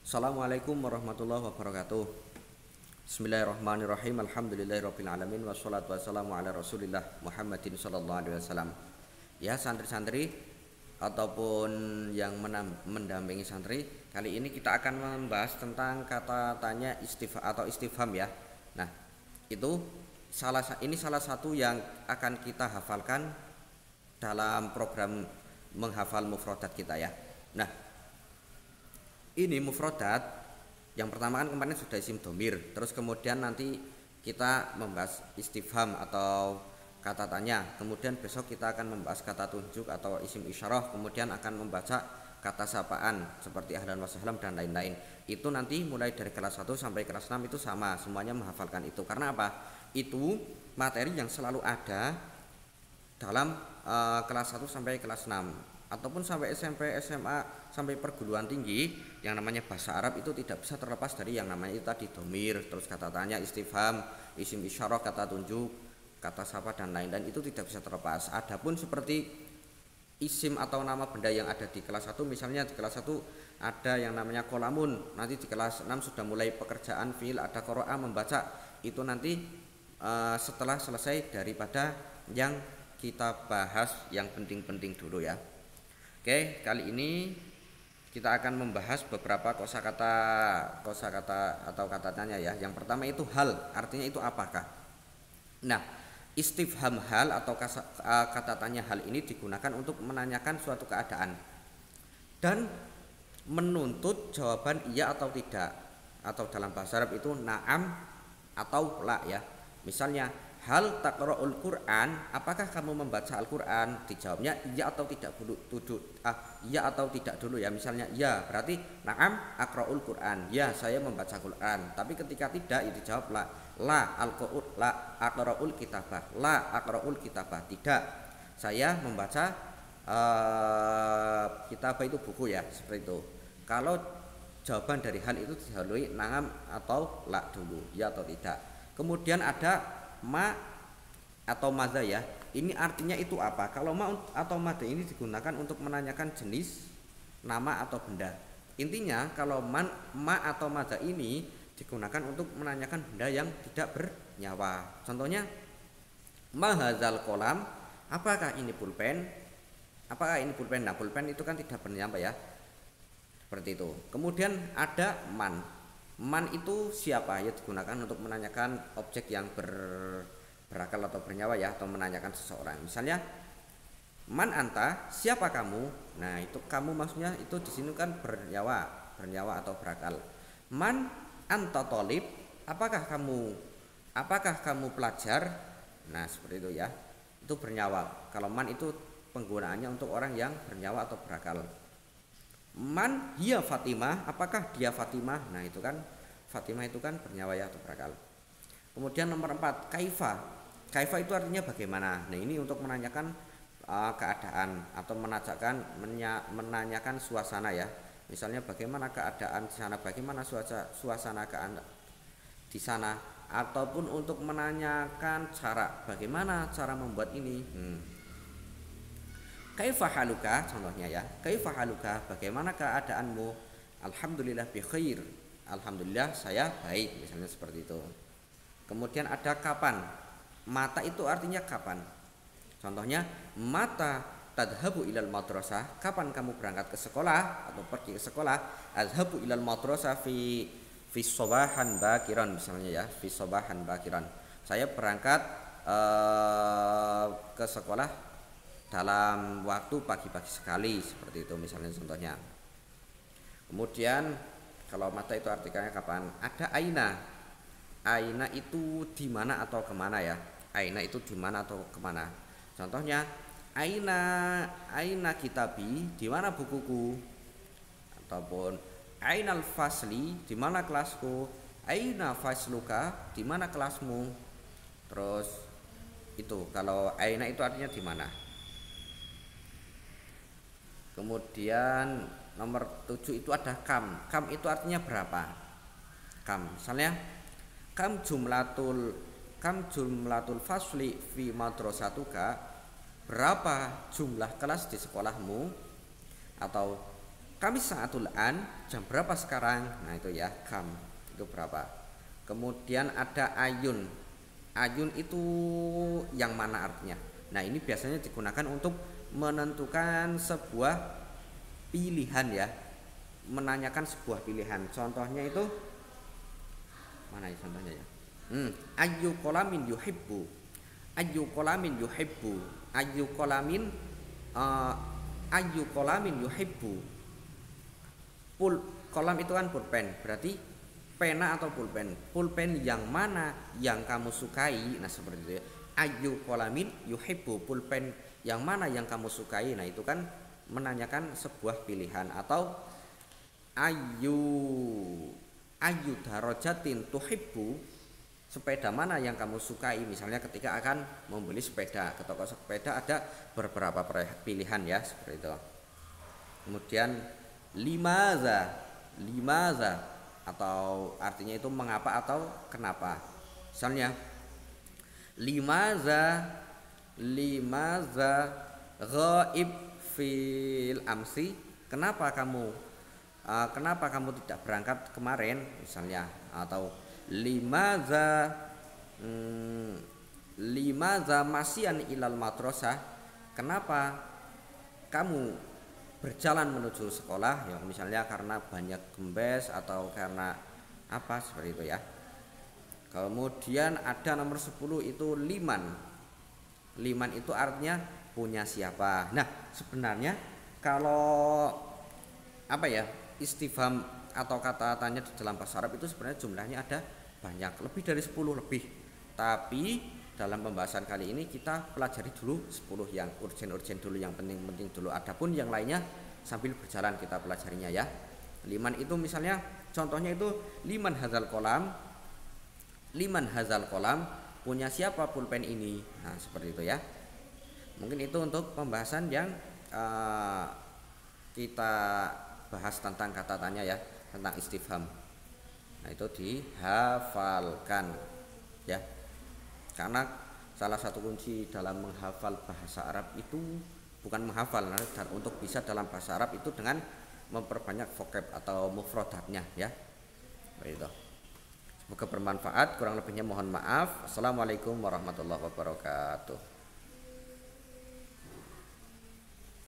Assalamualaikum warahmatullahi wabarakatuh. Bismillahirrahmanirrahim. Alhamdulillahirabbil alamin wassalatu wassalamu ala Rasulillah Muhammadin sallallahu alaihi wasallam. Ya, santri-santri ataupun yang mendampingi santri, kali ini kita akan membahas tentang kata tanya istifham ya. Nah, itu salah satu yang akan kita hafalkan dalam program menghafal mufradat kita ya. Nah, ini mufradat yang pertama kan kemarin sudah isim domir, terus kemudian nanti kita membahas istifham atau kata tanya, kemudian besok kita akan membahas kata tunjuk atau isim isyarah, kemudian akan membaca kata sapaan seperti ahlan wa sahlan dan lain-lain. Itu nanti mulai dari kelas 1 sampai kelas 6 itu sama, semuanya menghafalkan itu. Karena apa? Itu materi yang selalu ada dalam kelas 1 sampai kelas 6 ataupun sampai SMP, SMA, sampai perguruan tinggi. Yang namanya bahasa Arab itu tidak bisa terlepas dari yang namanya itu tadi domir, terus kata tanya, istifham, isim isyarah, kata tunjuk, kata sapa dan lain-lain itu tidak bisa terlepas. Adapun seperti isim atau nama benda yang ada di kelas 1, misalnya di kelas 1 ada yang namanya kolamun, nanti di kelas 6 sudah mulai pekerjaan fiil, ada qara'a membaca, itu nanti setelah selesai daripada yang kita bahas yang penting-penting dulu ya. Oke, kali ini kita akan membahas beberapa kosakata atau kata tanya ya. Yang pertama itu hal, artinya itu apakah. Nah, istifham hal atau kata tanya hal ini digunakan untuk menanyakan suatu keadaan dan menuntut jawaban iya atau tidak, atau dalam bahasa Arab itu na'am atau la ya. Misalnya, hal taqra'ul Qur'an, apakah kamu membaca Al-Qur'an? Dijawabnya iya atau tidak dulu, iya atau tidak dulu ya. Misalnya ya, berarti na'am aqra'ul Qur'an, ya saya membaca Qur'an. Tapi ketika tidak, itu dijawab la aqra'ul kitabah, la aqra'ul kitabah, tidak saya membaca kitabah itu buku ya, seperti itu. Kalau jawaban dari hal itu didahului na'am atau la dulu, ya atau tidak. Kemudian ada ma atau madza ya. Ini artinya itu apa? Kalau ma atau madza ini digunakan untuk menanyakan jenis, nama atau benda. Intinya kalau ma atau madza ini digunakan untuk menanyakan benda yang tidak bernyawa. Contohnya, ma hadzal qalam, apakah ini pulpen? Apakah ini pulpen? Nah, pulpen itu kan tidak bernyawa ya. Seperti itu. Kemudian ada man. Man itu siapa? Ya digunakan untuk menanyakan objek yang berakal atau bernyawa ya, atau menanyakan seseorang. Misalnya, man anta, siapa kamu? Nah, itu kamu maksudnya itu di sini kan bernyawa atau berakal. Man anta tolib, apakah kamu pelajar? Nah, seperti itu ya. Itu bernyawa. Kalau man itu penggunaannya untuk orang yang bernyawa atau berakal. Man hiya Fatimah, apakah dia Fatimah? Nah, itu kan Fatimah itu kan bernyawa ya atau berakal. Kemudian nomor 4, kaifa. Kaifa itu artinya bagaimana. Nah, ini untuk menanyakan keadaan atau menanyakan suasana ya. Misalnya bagaimana keadaan di sana, bagaimana suasana di sana, ataupun untuk menanyakan cara, bagaimana cara membuat ini. Kaifa haluka, contohnya ya. Kaifa haluka, bagaimana keadaanmu? Alhamdulillah bi khair. Alhamdulillah saya baik, misalnya seperti itu. Kemudian ada kapan. Mata itu artinya kapan. Contohnya, mata tadhabu ilal madrasah, kapan kamu berangkat ke sekolah atau pergi ke sekolah? Adhabu ilal madrasah fi sabahan bakiran, misalnya ya, fi sabahan bakiran. Saya berangkat ke sekolah dalam waktu pagi-pagi sekali, seperti itu misalnya contohnya. Kemudian kalau mata itu artikelnya kapan. Ada aina. Aina itu di mana atau kemana ya. Aina itu di mana atau kemana. Contohnya, aina kitabi, di mana bukuku. Ataupun ainal fasli, di mana kelasku. Aina fasluka, di mana kelasmu. Terus itu kalau aina itu artinya di mana. Kemudian nomor 7 itu ada kam. Kam itu artinya berapa? Kam. Misalnya, kam jumlatul fasli fi madrasatuka, berapa jumlah kelas di sekolahmu? Atau Kami saatul an, jam berapa sekarang? Nah itu ya, kam itu berapa. Kemudian ada ayun. Ayun itu yang mana artinya? Nah ini biasanya digunakan untuk menentukan sebuah pilihan ya, menanyakan sebuah pilihan. Contohnya itu mana ya contohnya ya? Ayu kolamin yuhibbu. Ayu kolamin yuhibbu. Ayu kolamin ayu kolamin yuhibbu. Kolam itu kan pulpen, berarti pena atau pulpen. Pulpen yang mana yang kamu sukai? Nah seperti itu ya. Ayu kolamin yuhibbu, pulpen yang mana yang kamu sukai? Nah itu kan menanyakan sebuah pilihan. Atau ayu darajatin tuhibbu, sepeda mana yang kamu sukai. Misalnya ketika akan membeli sepeda, ke toko sepeda ada beberapa pilihan ya seperti itu. Kemudian limaza atau artinya itu mengapa atau kenapa. Misalnya limaza ghaib fil amsi, kenapa kamu tidak berangkat kemarin misalnya. Atau limaza masian ilal madrasah, kenapa kamu berjalan menuju sekolah ya, misalnya karena banyak gembes atau karena apa seperti itu ya. Kemudian ada nomor 10 itu liman itu artinya punya siapa. Nah sebenarnya kalau apa ya, istifham atau kata tanya di dalam bahasa Arab itu sebenarnya jumlahnya ada banyak, lebih dari 10 lebih. Tapi dalam pembahasan kali ini kita pelajari dulu 10 yang urgen dulu, yang penting dulu. Adapun yang lainnya sambil berjalan kita pelajarinya ya. Liman itu misalnya contohnya itu liman hazal kolam, punya siapa pulpen ini. Nah seperti itu ya. Mungkin itu untuk pembahasan yang kita bahas tentang kata tanya ya, tentang istifham. Nah itu dihafalkan ya. Karena salah satu kunci dalam menghafal bahasa Arab itu bukan menghafal, dan untuk bisa dalam bahasa Arab itu dengan memperbanyak vocab atau mufradatnya ya. Begitu. Semoga bermanfaat, kurang lebihnya mohon maaf. Assalamualaikum warahmatullahi wabarakatuh.